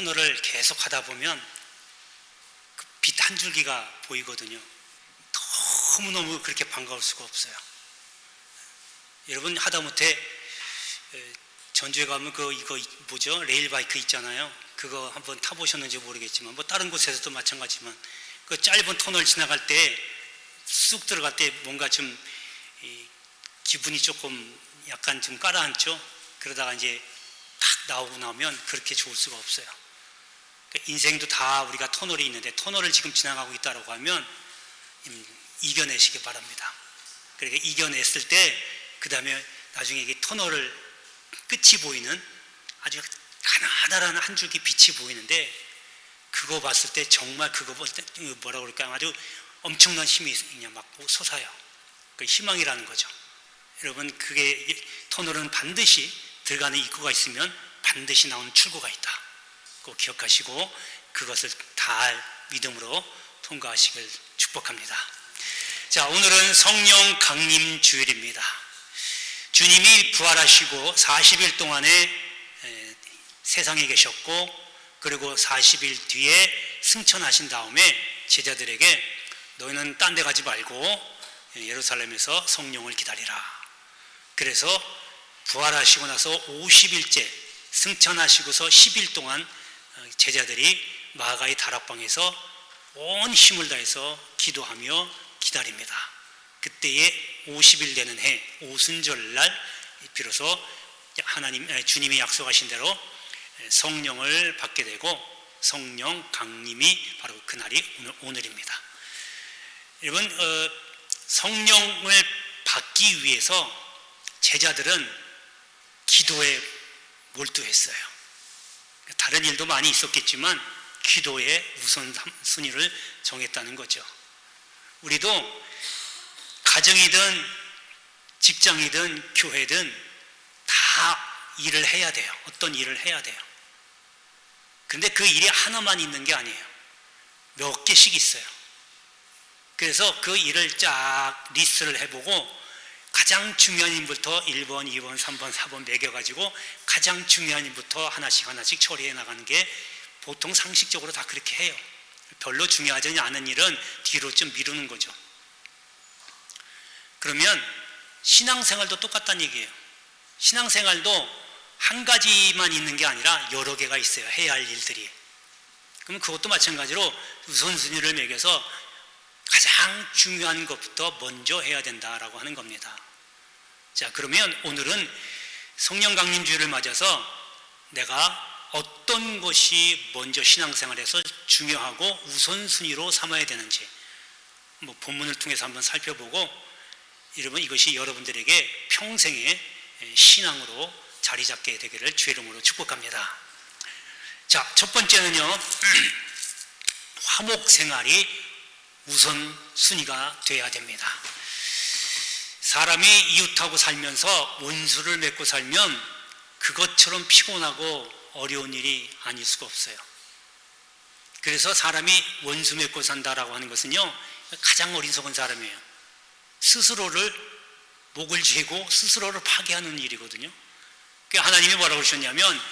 터널을 계속 하다 보면 그 빛 한 줄기가 보이거든요. 너무너무 그렇게 반가울 수가 없어요. 여러분 하다못해 전주에 가면 이거 뭐죠? 레일바이크 있잖아요. 그거 한번 타보셨는지 모르겠지만 뭐 다른 곳에서도 마찬가지지만 그 짧은 터널 지나갈 때 쑥 들어갈 때 뭔가 좀 기분이 조금 약간 좀 가라앉죠. 그러다가 이제 딱 나오고 나면 그렇게 좋을 수가 없어요. 인생도 다 우리가 터널이 있는데 터널을 지금 지나가고 있다고 하면 이겨내시기 바랍니다. 그러니까 이겨냈을 때 그 다음에 나중에 이게 터널을 끝이 보이는 아주 가나다란 한 줄기 빛이 보이는데 그거 봤을 때 정말 그거 볼 때 뭐라 그럴까요? 아주 엄청난 힘이 그냥 막 솟아요. 그 희망이라는 거죠. 여러분 그게 터널은 반드시 들어가는 입구가 있으면 반드시 나오는 출구가 있다. 꼭 기억하시고 그것을 다 믿음으로 통과하시길 축복합니다. 자, 오늘은 성령 강림 주일입니다. 주님이 부활하시고 40일 동안에 세상에 계셨고 그리고 40일 뒤에 승천하신 다음에 제자들에게 너희는 딴 데 가지 말고 예루살렘에서 성령을 기다리라. 그래서 부활하시고 나서 50일째 승천하시고서 10일 동안 제자들이 마가의 다락방에서 온 힘을 다해서 기도하며 기다립니다. 그때에 50일 되는 해 오순절날 비로소 주님이 약속하신 대로 성령을 받게 되고 성령 강림이 바로 그날이 오늘입니다. 여러분 성령을 받기 위해서 제자들은 기도에 몰두했어요. 다른 일도 많이 있었겠지만 기도의 우선순위를 정했다는 거죠. 우리도 가정이든 직장이든 교회든 다 일을 해야 돼요. 어떤 일을 해야 돼요. 근데 그 일이 하나만 있는 게 아니에요. 몇 개씩 있어요. 그래서 그 일을 쫙 리스트를 해보고 가장 중요한 일부터 1번, 2번, 3번, 4번 매겨가지고 가장 중요한 일부터 하나씩 처리해 나가는 게 보통 상식적으로 다 그렇게 해요. 별로 중요하지 않은 일은 뒤로 좀 미루는 거죠. 그러면 신앙생활도 똑같다는 얘기예요. 신앙생활도 한 가지만 있는 게 아니라 여러 개가 있어요. 해야 할 일들이. 그럼 그것도 마찬가지로 우선순위를 매겨서 가장 중요한 것부터 먼저 해야 된다라고 하는 겁니다. 자, 그러면 오늘은 성령 강림주일을 맞아서 내가 어떤 것이 먼저 신앙생활에서 중요하고 우선순위로 삼아야 되는지 본문을 통해서 한번 살펴보고 여러분 이것이 여러분들에게 평생의 신앙으로 자리 잡게 되기를 주의 이름으로 축복합니다. 자, 첫 번째는요, 화목 생활이 우선순위가 되어야 됩니다. 사람이 이웃하고 살면서 원수를 맺고 살면 그것처럼 피곤하고 어려운 일이 아닐 수가 없어요. 그래서 사람이 원수 맺고 산다라고 하는 것은요, 가장 어리석은 사람이에요. 스스로를 목을 죄고 스스로를 파괴하는 일이거든요. 하나님이 뭐라고 그러셨냐면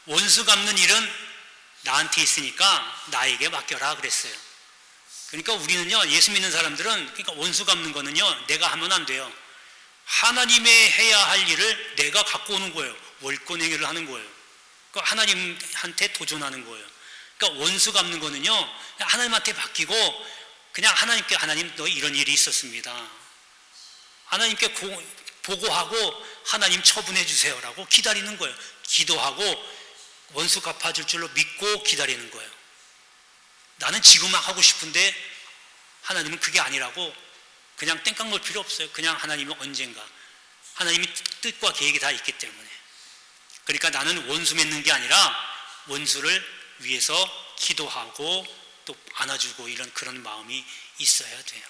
원수 갚는 일은 나한테 있으니까 나에게 맡겨라 그랬어요. 그러니까 우리는요, 예수 믿는 사람들은 그러니까 원수 갚는 거는요, 내가 하면 안 돼요. 하나님의 해야 할 일을 내가 갖고 오는 거예요. 월권행위를 하는 거예요. 그러니까 하나님한테 도전하는 거예요. 그러니까 원수 갚는 거는요, 하나님한테 맡기고 그냥 하나님께 하나님 너 이런 일이 있었습니다. 하나님께 보고하고 하나님 처분해 주세요라고 기다리는 거예요. 기도하고 원수 갚아줄 줄로 믿고 기다리는 거예요. 나는 지금 막 하고 싶은데 하나님은 그게 아니라고 그냥 땡깡 놓을 필요 없어요. 그냥 하나님은 언젠가 하나님이 뜻과 계획이 다 있기 때문에. 그러니까 나는 원수 맺는 게 아니라 원수를 위해서 기도하고 또 안아주고 이런 그런 마음이 있어야 돼요.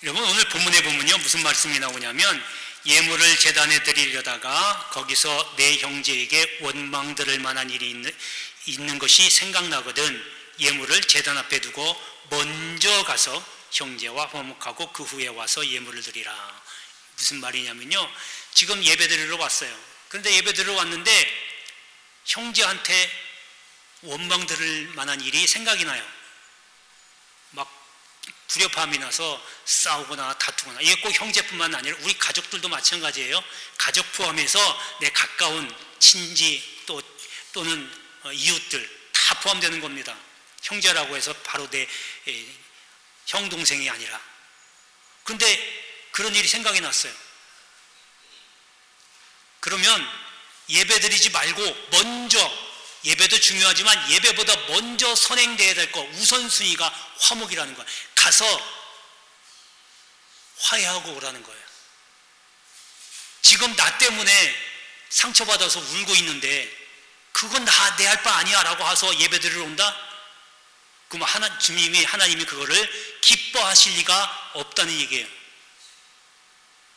여러분 오늘 본문에 보면요 무슨 말씀이 나오냐면 예물을 제단에 드리려다가 거기서 내 형제에게 원망 들을 만한 일이 있는 것이 생각나거든 예물을 제단 앞에 두고 먼저 가서 형제와 화목하고 그 후에 와서 예물을 드리라. 무슨 말이냐면요 지금 예배 드리러 왔어요. 그런데 예배 드리러 왔는데 형제한테 원망 들을 만한 일이 생각이 나요. 막 불협화음이 나서 싸우거나 다투거나, 이게 꼭 형제뿐만 아니라 우리 가족들도 마찬가지예요. 가족 포함해서 내 가까운 친지 또는 이웃들 다 포함되는 겁니다. 형제라고 해서 바로 내 형 동생이 아니라. 그런데 그런 일이 생각이 났어요. 그러면 예배드리지 말고 먼저, 예배도 중요하지만 예배보다 먼저 선행돼야 될 거, 우선순위가 화목이라는 거예요. 가서 화해하고 오라는 거예요. 지금 나 때문에 상처받아서 울고 있는데 그건 내 할 바 아니야 라고 해서 예배드리러 온다? 그럼 하나님이 그거를 기뻐하실 리가 없다는 얘기예요.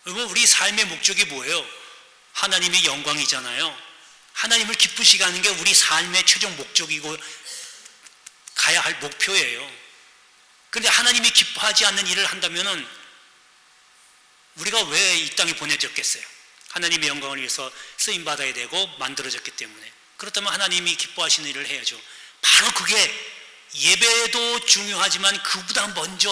여러분, 우리 삶의 목적이 뭐예요? 하나님의 영광이잖아요. 하나님을 기쁘시게 하는 게 우리 삶의 최종 목적이고 가야 할 목표예요. 그런데 하나님이 기뻐하지 않는 일을 한다면은 우리가 왜 이 땅에 보내졌겠어요? 하나님의 영광을 위해서 쓰임받아야 되고 만들어졌기 때문에. 그렇다면 하나님이 기뻐하시는 일을 해야죠. 바로 그게, 예배도 중요하지만 그보다 먼저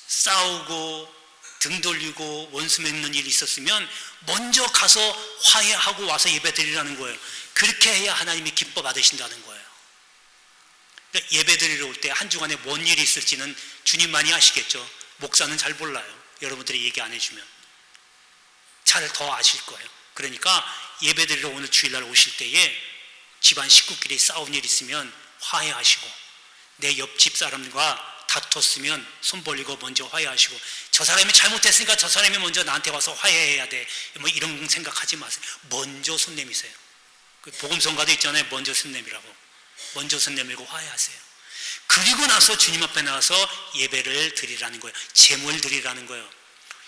싸우고 등 돌리고 원수 맺는 일이 있었으면 먼저 가서 화해하고 와서 예배 드리라는 거예요. 그렇게 해야 하나님이 기뻐 받으신다는 거예요. 그러니까 예배 드리러 올 때 한 주간에 뭔 일이 있을지는 주님만이 아시겠죠. 목사는 잘 몰라요. 여러분들이 얘기 안 해주면 잘 더 아실 거예요. 그러니까 예배 드리러 오늘 주일날 오실 때에 집안 식구끼리 싸운 일 있으면 화해하시고, 내 옆집 사람과 다퉜으면 손 벌리고 먼저 화해하시고, 저 사람이 잘못했으니까 저 사람이 먼저 나한테 와서 화해해야 돼, 뭐 이런 생각하지 마세요. 먼저 손 내미세요. 그 복음성가도 있잖아요. 먼저 손 내밀라고. 먼저 손 내밀고 화해하세요. 그리고 나서 주님 앞에 나와서 예배를 드리라는 거예요. 제물 드리라는 거예요.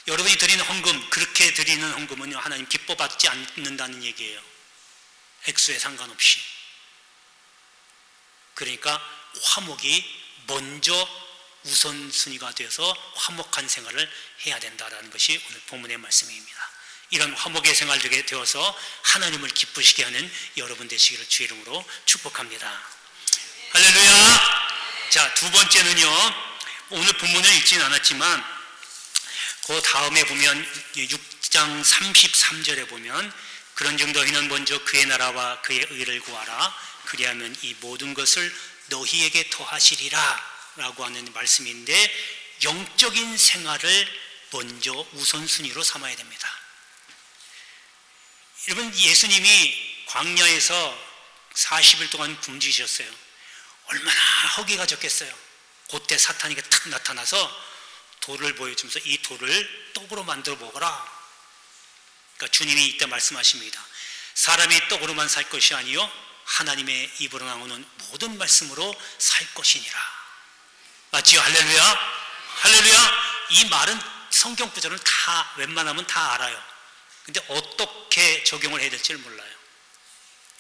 여러분이 드리는 헌금, 그렇게 드리는 헌금은요, 하나님 기뻐받지 않는다는 얘기예요. 액수에 상관없이. 그러니까 화목이 먼저 우선순위가 되어서 화목한 생활을 해야 된다는 것이 오늘 본문의 말씀입니다. 이런 화목의 생활들이 되어서 하나님을 기쁘시게 하는 여러분 되시기를 주의 이름으로 축복합니다. 할렐루야. 자, 두 번째는요, 오늘 본문을 읽지는 않았지만 그 다음에 보면 6장 33절에 보면, 그런즉 너희는 먼저 그의 나라와 그의 의를 구하라. 그리하면 이 모든 것을 너희에게 더하시리라 라고 하는 말씀인데, 영적인 생활을 먼저 우선순위로 삼아야 됩니다. 여러분, 예수님이 광야에서 40일 동안 굶주셨어요. 얼마나 허기가 졌겠어요. 그때 사탄이 탁 나타나서 돌을 보여주면서 이 돌을 떡으로 만들어 먹어라. 그러니까 주님이 이때 말씀하십니다. 사람이 떡으로만 살 것이 아니요 하나님의 입으로 나오는 모든 말씀으로 살 것이니라. 맞지요? 할렐루야. 할렐루야. 이 말은 성경 구절은 다 웬만하면 다 알아요. 근데 어떻게 적용을 해야 될지를 몰라요.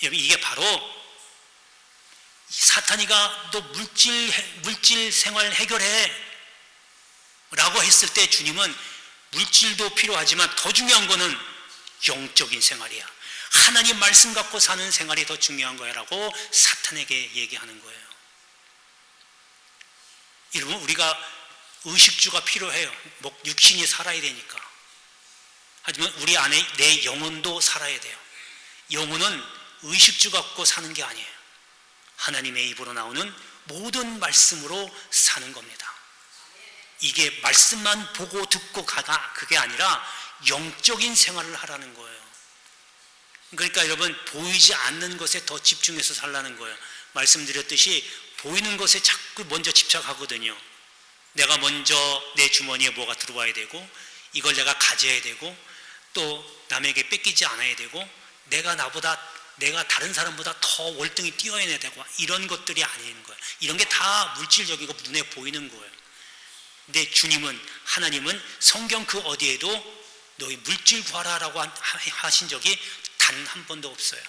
이게 바로 사탄이가 너 물질 생활 해결해 라고 했을 때 주님은 물질도 필요하지만 더 중요한 거는 영적인 생활이야. 하나님 말씀 갖고 사는 생활이 더 중요한 거야 라고 사탄에게 얘기하는 거예요. 여러분, 우리가 의식주가 필요해요. 육신이 살아야 되니까. 하지만 우리 안에 내 영혼도 살아야 돼요. 영혼은 의식주 갖고 사는 게 아니에요. 하나님의 입으로 나오는 모든 말씀으로 사는 겁니다. 이게 말씀만 보고 듣고 가다, 그게 아니라 영적인 생활을 하라는 거예요. 그러니까 여러분, 보이지 않는 것에 더 집중해서 살라는 거예요. 말씀드렸듯이 보이는 것에 자꾸 먼저 집착하거든요. 내가 먼저 내 주머니에 뭐가 들어와야 되고, 이걸 내가 가져야 되고, 또 남에게 뺏기지 않아야 되고, 내가 다른 사람보다 더 월등히 뛰어야 되고, 이런 것들이 아닌 거예요. 이런 게 다 물질적이고 눈에 보이는 거예요. 근데 하나님은 성경 그 어디에도 너희 물질 구하라라고 하신 적이 단 한 번도 없어요.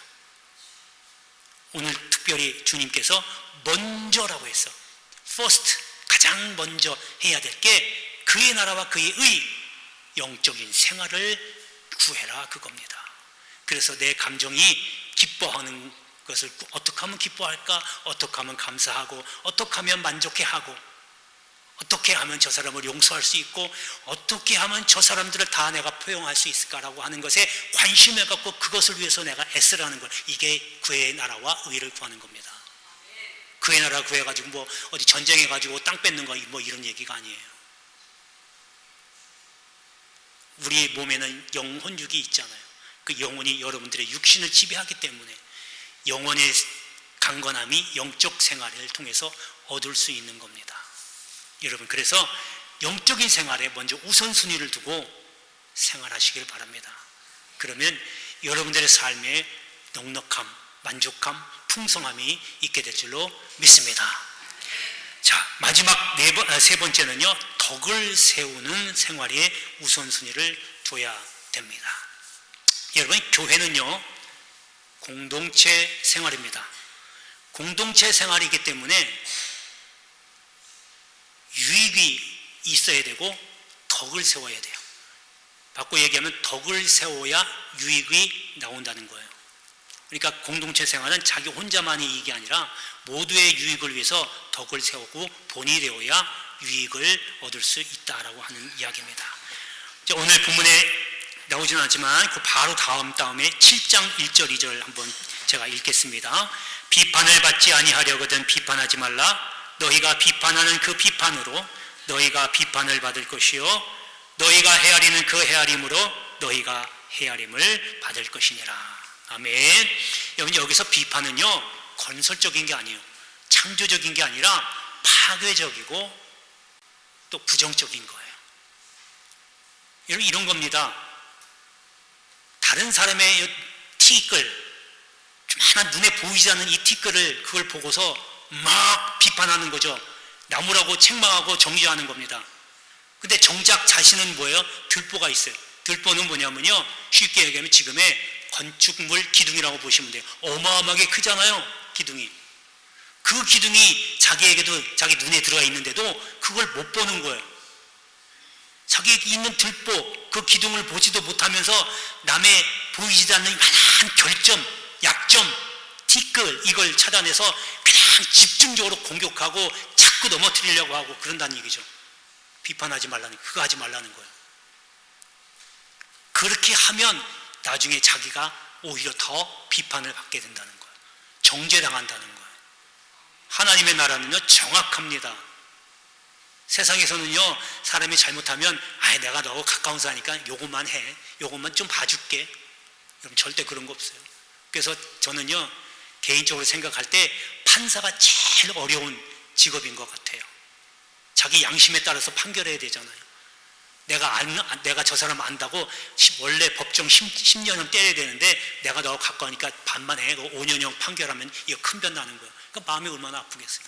오늘 특별히 주님께서 먼저라고 했어. first, 가장 먼저 해야 될 게 그의 나라와 그의 의, 영적인 생활을 구해라, 그겁니다. 그래서 내 감정이 기뻐하는 것을 어떻게 하면 기뻐할까? 어떻게 하면 감사하고, 어떻게 하면 만족해하고, 어떻게 하면 저 사람을 용서할 수 있고, 어떻게 하면 저 사람들을 다 내가 포용할 수 있을까라고 하는 것에 관심을 갖고 그것을 위해서 내가 애쓰라는 거예요. 이게 그의 나라와 의를 구하는 겁니다. 그의 나라 구해가지고 뭐 어디 전쟁해가지고 땅 뺏는 거 뭐 이런 얘기가 아니에요. 우리 몸에는 영혼육이 있잖아요. 그 영혼이 여러분들의 육신을 지배하기 때문에 영혼의 강건함이 영적 생활을 통해서 얻을 수 있는 겁니다. 여러분, 그래서 영적인 생활에 먼저 우선순위를 두고 생활하시길 바랍니다. 그러면 여러분들의 삶에 넉넉함, 만족함, 풍성함이 있게 될 줄로 믿습니다. 자, 마지막 세 번째는요, 덕을 세우는 생활에 우선순위를 둬야 됩니다. 여러분, 교회는요 공동체 생활입니다. 공동체 생활이기 때문에 유익이 있어야 되고 덕을 세워야 돼요. 바꿔 얘기하면 덕을 세워야 유익이 나온다는 거예요. 그러니까 공동체 생활은 자기 혼자만의 이익이 아니라 모두의 유익을 위해서 덕을 세우고 본이 되어야 유익을 얻을 수 있다라고 하는 이야기입니다. 오늘 본문에 나오지는 않지만 그 바로 다음에 7장 1절 2절 한번 제가 읽겠습니다. 비판을 받지 아니하려거든 비판하지 말라. 너희가 비판하는 그 비판으로 너희가 비판을 받을 것이요 너희가 헤아리는 그 헤아림으로 너희가 헤아림을 받을 것이니라. 아멘. 여기서 비판은요 건설적인 게 아니에요. 창조적인 게 아니라 파괴적이고 또 부정적인 거예요. 여러분, 이런 겁니다. 다른 사람의 티끌, 좀 하나 눈에 보이지 않는 이 티끌을 그걸 보고서 막 비판하는 거죠. 나무라고 책망하고 정죄하는 겁니다. 근데 정작 자신은 뭐예요? 들보가 있어요. 들보는 뭐냐면요, 쉽게 얘기하면 지금의 건축물 기둥이라고 보시면 돼요. 어마어마하게 크잖아요, 기둥이. 그 기둥이 자기에게도 자기 눈에 들어가 있는데도 그걸 못 보는 거예요. 자기에게 있는 들보, 그 기둥을 보지도 못하면서 남의 보이지 않는 많은 결점, 약점, 티끌, 이걸 찾아내서 그냥 집중적으로 공격하고 자꾸 넘어뜨리려고 하고 그런다는 얘기죠. 비판하지 말라는, 그거 하지 말라는 거예요. 그렇게 하면 나중에 자기가 오히려 더 비판을 받게 된다는 거예요. 정죄당한다는 거예요. 하나님의 나라는요 정확합니다. 세상에서는요 사람이 잘못하면 내가 너하고 가까운 사니까 요것만 해, 요것만 좀 봐줄게. 여러분, 절대 그런 거 없어요. 그래서 저는요 개인적으로 생각할 때 판사가 제일 어려운 직업인 것 같아요. 자기 양심에 따라서 판결해야 되잖아요. 내가 저 사람 안다고 원래 법정 10년은 때려야 되는데 내가 너하고 가까우니까 반만 해, 5년형 판결하면 이거 큰 변 나는 거예요. 그러니까 마음이 얼마나 아프겠어요.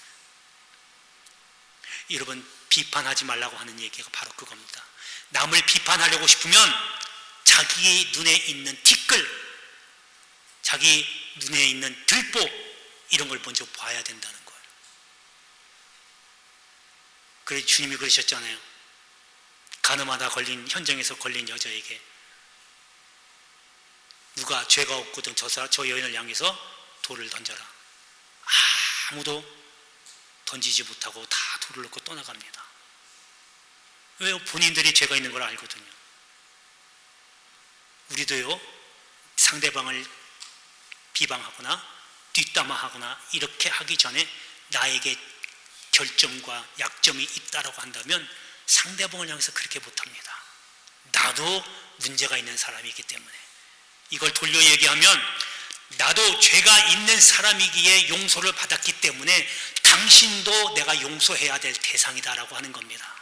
여러분, 비판하지 말라고 하는 얘기가 바로 그겁니다. 남을 비판하려고 싶으면 자기 눈에 있는 티끌, 자기 눈에 있는 들보, 이런 걸 먼저 봐야 된다는 거예요. 그래서 주님이 그러셨잖아요. 가늠하다 걸린, 현장에서 걸린 여자에게 누가 죄가 없거든 저 여인을 향해서 돌을 던져라. 아무도 던지지 못하고 다 돌을 놓고 떠나갑니다. 왜요? 본인들이 죄가 있는 걸 알거든요. 우리도요 상대방을 비방하거나 뒷담화하거나 이렇게 하기 전에 나에게 결점과 약점이 있다라고 한다면 상대방을 향해서 그렇게 못합니다. 나도 문제가 있는 사람이기 때문에. 이걸 돌려 얘기하면 나도 죄가 있는 사람이기에 용서를 받았기 때문에 당신도 내가 용서해야 될 대상이다라고 하는 겁니다.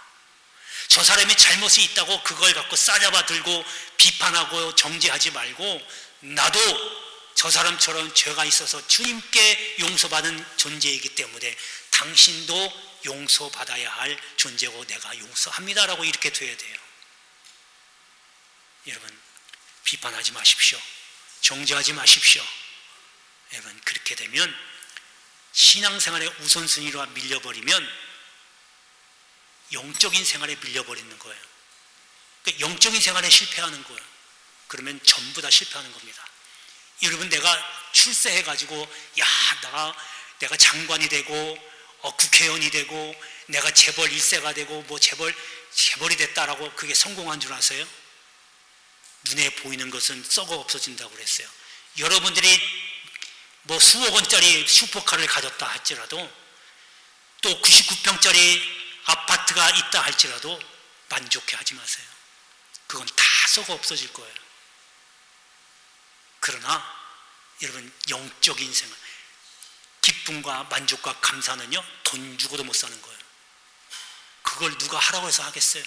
저 사람이 잘못이 있다고 그걸 갖고 싸잡아 들고 비판하고 정죄하지 말고 나도 저 사람처럼 죄가 있어서 주님께 용서받은 존재이기 때문에 당신도 용서받아야 할 존재고 내가 용서합니다라고 이렇게 돼야 돼요. 여러분, 비판하지 마십시오. 정죄하지 마십시오. 여러분, 그렇게 되면 신앙생활의 우선순위로 밀려버리면 영적인 생활에 밀려버리는 거예요. 그러니까 영적인 생활에 실패하는 거예요. 그러면 전부 다 실패하는 겁니다. 여러분, 내가 출세해가지고 내가 장관이 되고 국회의원이 되고 내가 재벌 1세가 되고 뭐 재벌이 됐다라고 그게 성공한 줄 아세요? 눈에 보이는 것은 썩어 없어진다고 그랬어요. 여러분들이 뭐 수억 원짜리 슈퍼카를 가졌다 할지라도 또 99평짜리 아파트가 있다 할지라도 만족해 하지 마세요. 그건 다 썩어 없어질 거예요. 그러나 여러분 영적인 생활, 기쁨과 만족과 감사는요 돈 주고도 못 사는 거예요. 그걸 누가 하라고 해서 하겠어요?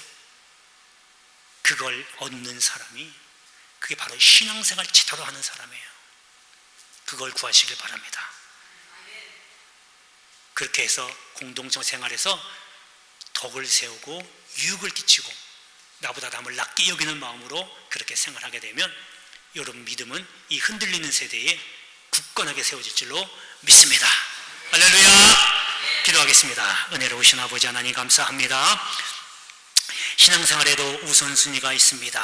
그걸 얻는 사람이 그게 바로 신앙생활 제대로 하는 사람이에요. 그걸 구하시길 바랍니다. 그렇게 해서 공동체 생활에서 덕을 세우고 유익을 끼치고 나보다 남을 낫게 여기는 마음으로 그렇게 생활하게 되면 여러분 믿음은 이 흔들리는 세대에 굳건하게 세워질 줄로 믿습니다. 할렐루야. 기도하겠습니다. 은혜로우신 아버지 하나님 감사합니다. 신앙생활에도 우선순위가 있습니다.